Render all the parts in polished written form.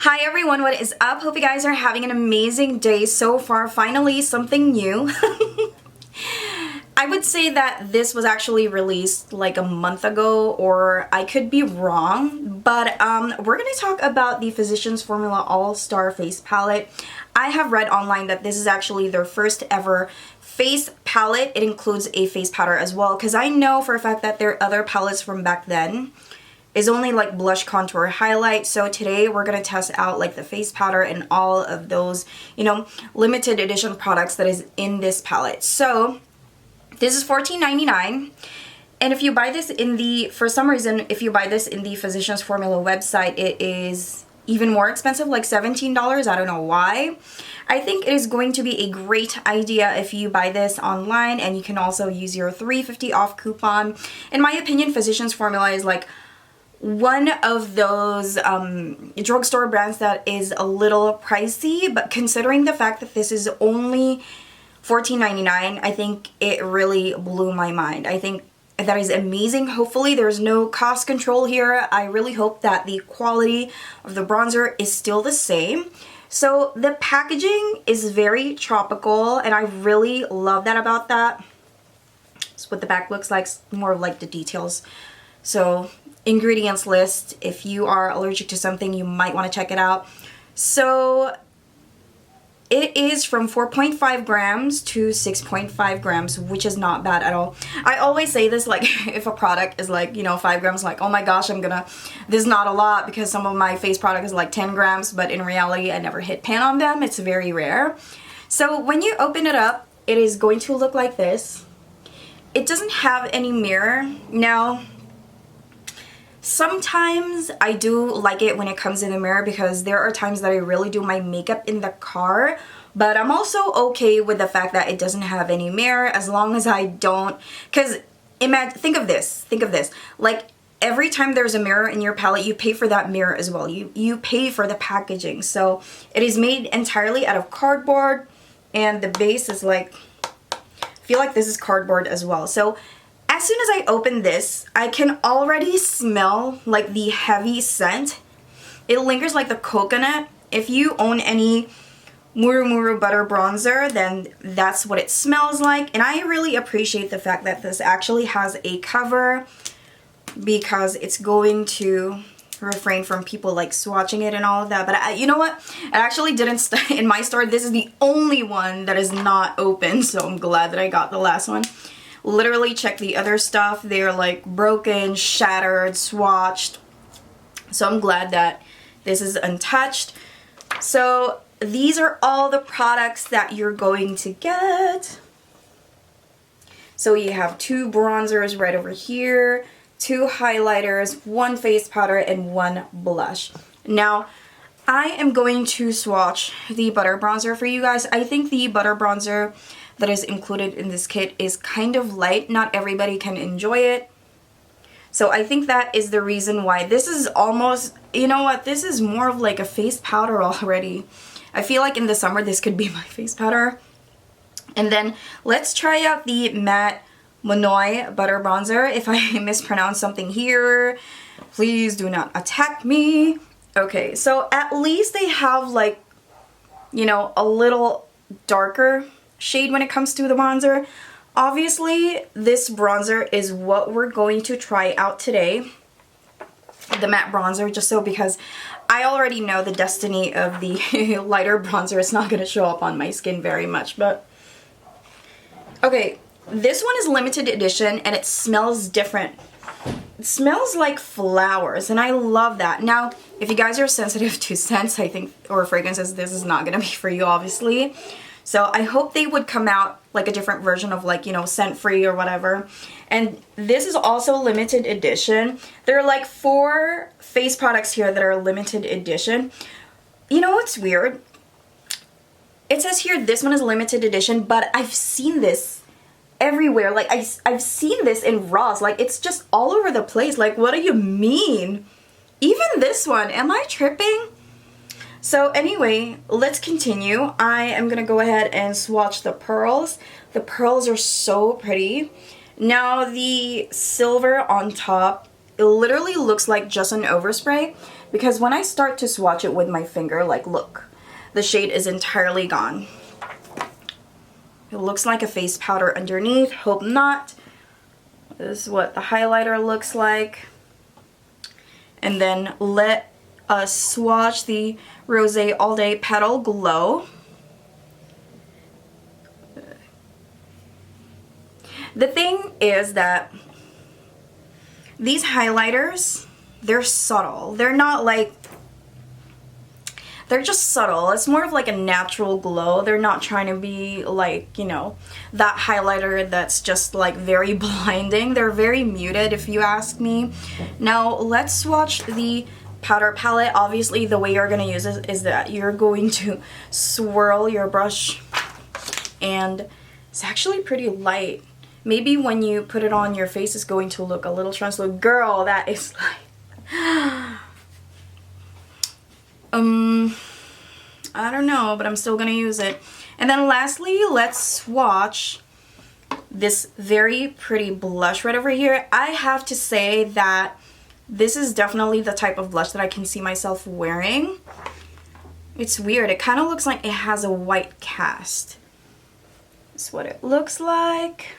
Hi everyone, what is up? Hope you guys are having an amazing day so far. Finally, something new. I would say that this was actually released like a month ago, or I could be wrong, but we're going to talk about the Physicians Formula All-Star Face Palette. I have read online that this is actually their first ever face palette. It includes a face powder as well, because I know for a fact that their other palettes from back then is only like blush, contour, highlight. So today we're gonna test out like the face powder and all of those, you know, limited edition products that is in this palette. So this is $14.99, and if you buy this in the, for some reason, if you buy this in the Physicians Formula website, it is even more expensive, like $17. I don't know why. I think it is going to be a great idea if you buy this online, and you can also use your $3.50 off coupon. In my opinion, Physicians Formula is like one of those drugstore brands that is a little pricey, but considering the fact that this is only $14.99, I think it really blew my mind. I think that is amazing. Hopefully there's no cost control here. I really hope that the quality of the bronzer is still the same. So the packaging is very tropical, and I really love that about that. That's what the back looks like, more of like the details. So ingredients list, if you are allergic to something, you might want to check it out. So it is from 4.5 grams to 6.5 grams, which is not bad at all. I always say this, like, if a product is like, you know, 5 grams, like, oh my gosh, this is not a lot, because some of my face product is like 10 grams, but in reality, I never hit pan on them. It's very rare. So when you open it up, it is going to look like this. It doesn't have any mirror. Now, sometimes I do like it when it comes in the mirror, because there are times that I really do my makeup in the car, but I'm also okay with the fact that it doesn't have any mirror, as long as I don't, because think of this, like every time there's a mirror in your palette, you pay for that mirror as well. You pay for the packaging. So it is made entirely out of cardboard, and the base is like, I feel like this is cardboard as well. So as soon as I open this, I can already smell like the heavy scent. It lingers like the coconut. If you own any Muru Muru butter bronzer, then that's what it smells like. And I really appreciate the fact that this actually has a cover, because it's going to refrain from people like swatching it and all of that. But you know what? It actually didn't in my store. This is the only one that is not open, so I'm glad that I got the last one. Literally check the other stuff. They're like broken, shattered, swatched. So I'm glad that this is untouched. So these are all the products that you're going to get. So you have 2 bronzers right over here, 2 highlighters, 1 face powder, and 1 blush. Now, I am going to swatch the butter bronzer for you guys. I think the butter bronzer that is included in this kit is kind of light. Not everybody can enjoy it. So I think that is the reason why this is almost, you know what, this is more of like a face powder already. I feel like in the summer this could be my face powder. And then let's try out the matte Monoi butter bronzer. If I mispronounce something here, please do not attack me. Okay, so at least they have like, you know, a little darker shade when it comes to the bronzer. Obviously, this bronzer is what we're going to try out today. The matte bronzer, just so, because I already know the destiny of the lighter bronzer. It's not going to show up on my skin very much, but okay, this one is limited edition, and it smells different. It smells like flowers, and I love that. Now, if you guys are sensitive to scents, I think, or fragrances, this is not going to be for you, obviously. So I hope they would come out like a different version of, like, you know, scent-free or whatever. And this is also limited edition. There are like 4 face products here that are limited edition. You know what's weird? It says here this one is limited edition, but I've seen this everywhere. Like, I've seen this in Ross. Like, it's just all over the place. Like, what do you mean? Even this one. Am I tripping? So anyway, let's continue. I am going to go ahead and swatch the pearls. The pearls are so pretty. Now the silver on top, it literally looks like just an overspray. because when I start to swatch it with my finger, like look, the shade is entirely gone. It looks like a face powder underneath. Hope not. This is what the highlighter looks like. And then let us swatch the Rosé All Day Petal Glow. The thing is that these highlighters, they're subtle. They're not like, they're just subtle. It's more of like a natural glow. They're not trying to be like, you know, that highlighter that's just like very blinding. They're very muted if you ask me. Now let's swatch the powder palette. Obviously the way you're going to use it is that you're going to swirl your brush, and it's actually pretty light. Maybe when you put it on your face it's going to look a little translucent. Girl, that is like I don't know, but I'm still gonna use it. And then lastly, let's swatch this very pretty blush right over here. I have to say that this is definitely the type of blush that I can see myself wearing. It's weird. It kind of looks like it has a white cast. That's what it looks like.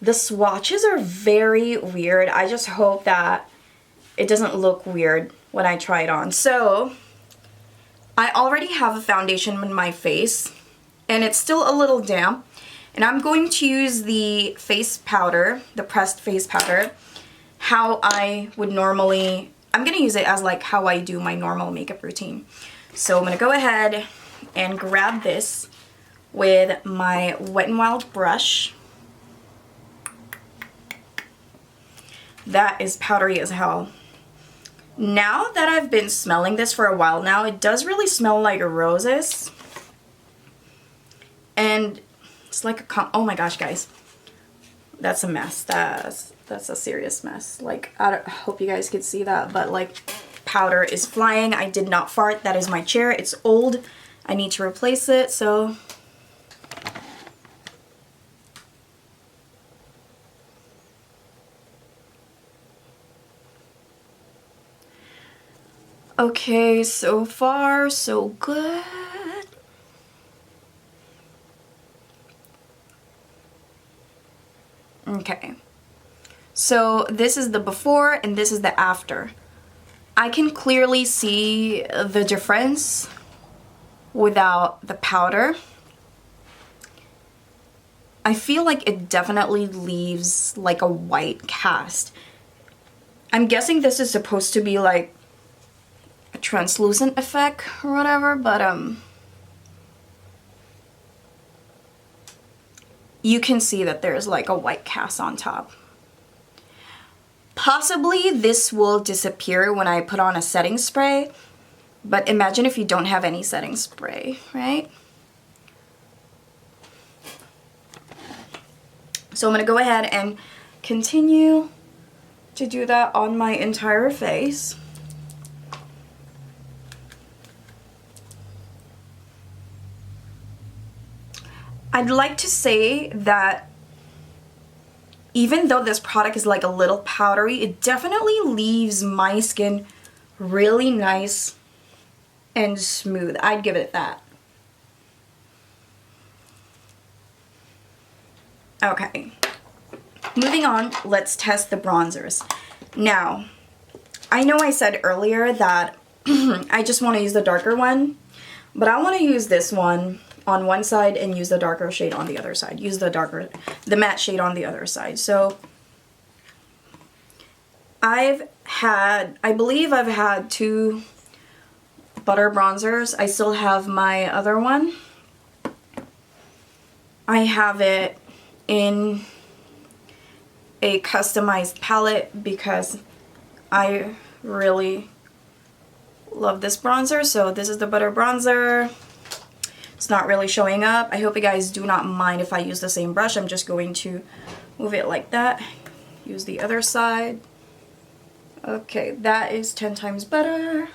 The swatches are very weird. I just hope that it doesn't look weird when I try it on. So I already have a foundation in my face and it's still a little damp, and I'm going to use the face powder, the pressed face powder, how I would normally, I'm going to use it as like how I do my normal makeup routine. So I'm going to go ahead and grab this with my Wet n Wild brush. That is powdery as hell. Now that I've been smelling this for a while now, it does really smell like roses. And it's like a oh my gosh, guys. That's a mess. That's a serious mess. Like, I hope you guys could see that, but like powder is flying. I did not fart. That is my chair. It's old. I need to replace it, so okay, so far so good. Okay, so this is the before and this is the after. I can clearly see the difference without the powder. I feel like it definitely leaves like a white cast. I'm guessing this is supposed to be like a translucent effect or whatever, but you can see that there's like a white cast on top. Possibly this will disappear when I put on a setting spray, but imagine if you don't have any setting spray, right? So I'm gonna go ahead and continue to do that on my entire face. I'd like to say that even though this product is like a little powdery, it definitely leaves my skin really nice and smooth. I'd give it that. Okay, moving on, let's test the bronzers. Now, I know I said earlier that I just want to use the darker one, but I want to use this one on one side and use the darker shade on the other side. Use the matte shade on the other side. So I believe I've had 2 butter bronzers. I still have my other one. I have it in a customized palette because I really love this bronzer. So this is the butter bronzer. It's not really showing up. I hope you guys do not mind if I use the same brush. I'm just going to move it like that. Use the other side. Okay, that is 10 times better.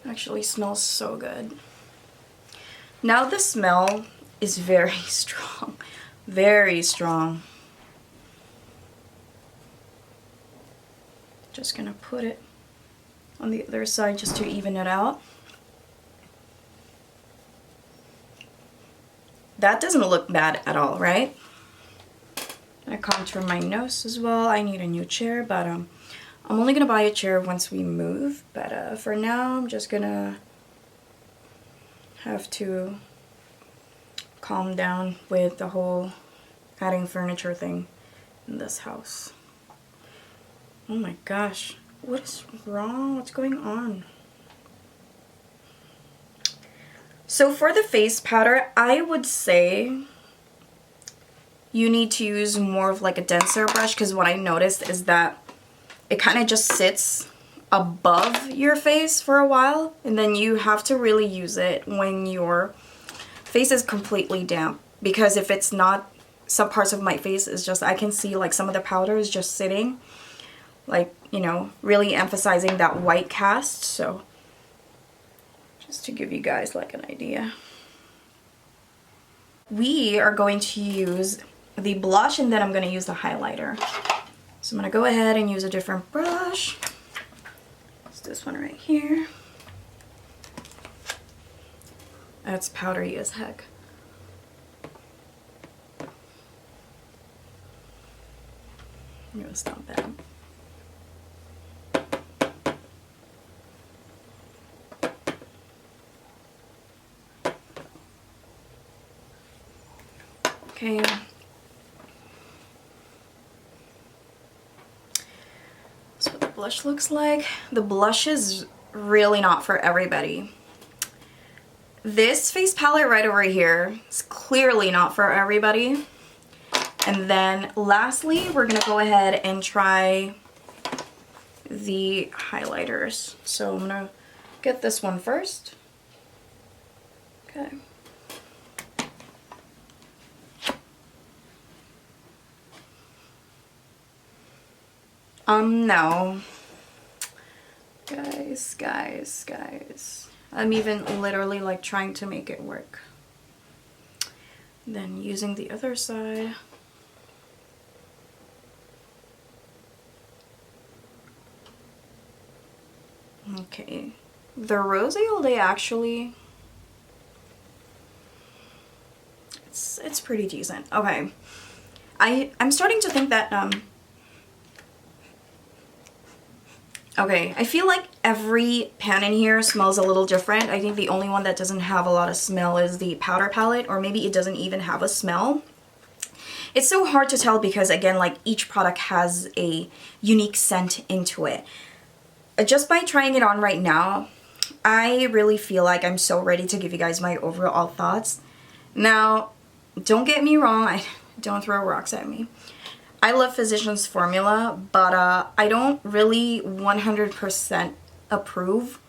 Actually smells so good. Now the smell is very strong, very strong. Just gonna put it on the other side just to even it out. That doesn't look bad at all, right? I contour my nose as well. I need a new chair, but I'm only gonna buy a chair once we move. But for now, I'm just gonna have to calm down with the whole adding furniture thing in this house. Oh my gosh, what is wrong? What's going on? So for the face powder, I would say you need to use more of like a denser brush, because what I noticed is that it kind of just sits above your face for a while, and then you have to really use it when your face is completely damp, because if it's not, some parts of my face is just, I can see like some of the powder is just sitting, like, you know, really emphasizing that white cast. So just to give you guys like an idea. We are going to use the blush, and then I'm going to use the highlighter. So I'm going to go ahead and use a different brush. It's this one right here. That's powdery as heck. I'm going to stomp that. Okay. That's what the blush looks like. The blush is really not for everybody. This face palette right over here is clearly not for everybody. And then lastly, we're gonna go ahead and try the highlighters. So I'm gonna get this one first. Okay. No. Guys. I'm even literally like trying to make it work. Then using the other side. Okay. The Rosé All Day actually, it's pretty decent. Okay. I'm starting to think that okay, I feel like every pan in here smells a little different. I think the only one that doesn't have a lot of smell is the powder palette, or maybe it doesn't even have a smell. It's so hard to tell because, again, like each product has a unique scent into it. Just by trying it on right now, I really feel like I'm so ready to give you guys my overall thoughts. Now, don't get me wrong, don't throw rocks at me. I love Physicians Formula, but I don't really 100% approve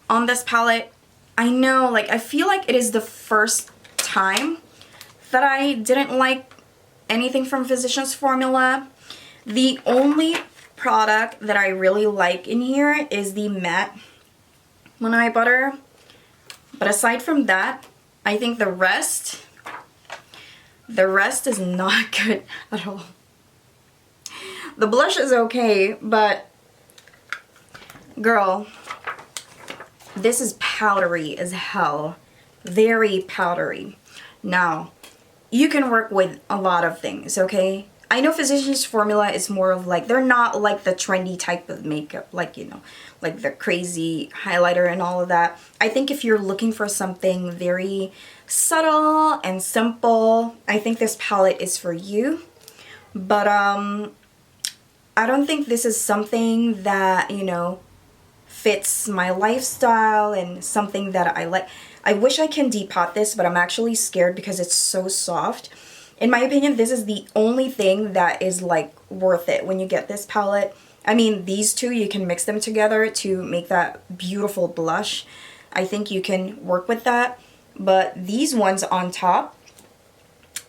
on this palette. I know, like, I feel like it is the first time that I didn't like anything from Physicians Formula. The only product that I really like in here is the matte Monoi butter. But aside from that, I think the rest is not good at all. The blush is okay, but girl, this is powdery as hell. Very powdery. Now, you can work with a lot of things, okay? I know Physicians Formula is more of like, they're not like the trendy type of makeup, like, you know, like the crazy highlighter and all of that. I think if you're looking for something very subtle and simple, I think this palette is for you. But I don't think this is something that, you know, fits my lifestyle and something that I like. I wish I can depot this, but I'm actually scared because it's so soft. In my opinion, this is the only thing that is like worth it when you get this palette. I mean, these two, you can mix them together to make that beautiful blush. I think you can work with that. But these ones on top,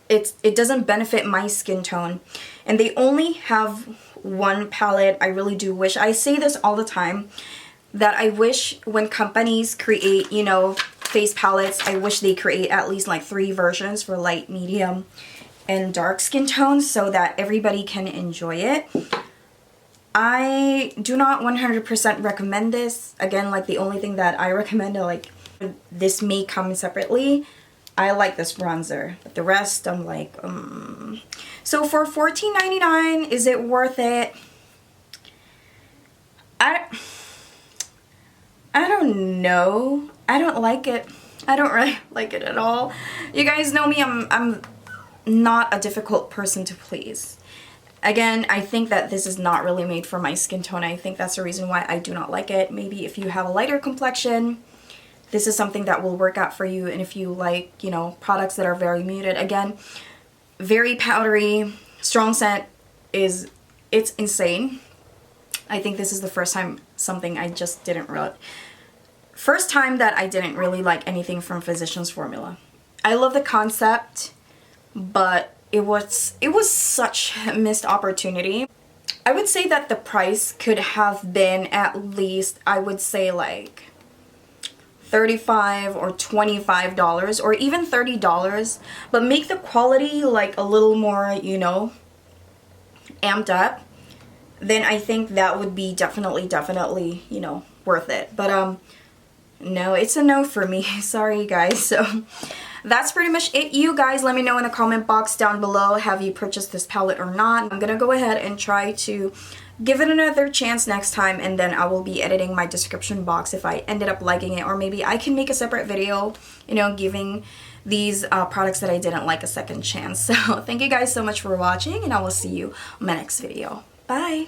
it doesn't benefit my skin tone. And they only have one palette. I really do wish, I say this all the time, that I wish when companies create, you know, face palettes, I wish they create at least like 3 versions for light, medium, and dark skin tones so that everybody can enjoy it. I do not 100% recommend this. Again, like the only thing that I recommend, like this may come separately. I like this bronzer, but the rest I'm like, So for $14.99, is it worth it? I don't know. I don't like it. I don't really like it at all. You guys know me, I'm not a difficult person to please. Again, I think that this is not really made for my skin tone. I think that's the reason why I do not like it. Maybe if you have a lighter complexion, this is something that will work out for you. And if you like, you know, products that are very muted, again, very powdery, strong scent it's insane. I think this is the first time first time that I didn't really like anything from Physicians Formula. I love the concept, but it was such a missed opportunity. I would say that the price could have been at least, I would say like $35 or $25 or even $30, but make the quality like a little more, you know, amped up. Then I think that would be definitely, you know, worth it. But no, it's a no for me. Sorry guys. So that's pretty much it. You guys let me know in the comment box down below, have you purchased this palette or not? I'm gonna go ahead and try to give it another chance next time, and then I will be editing my description box if I ended up liking it, or maybe I can make a separate video, you know, giving these products that I didn't like a second chance. So thank you guys so much for watching, and I will see you in my next video. Bye!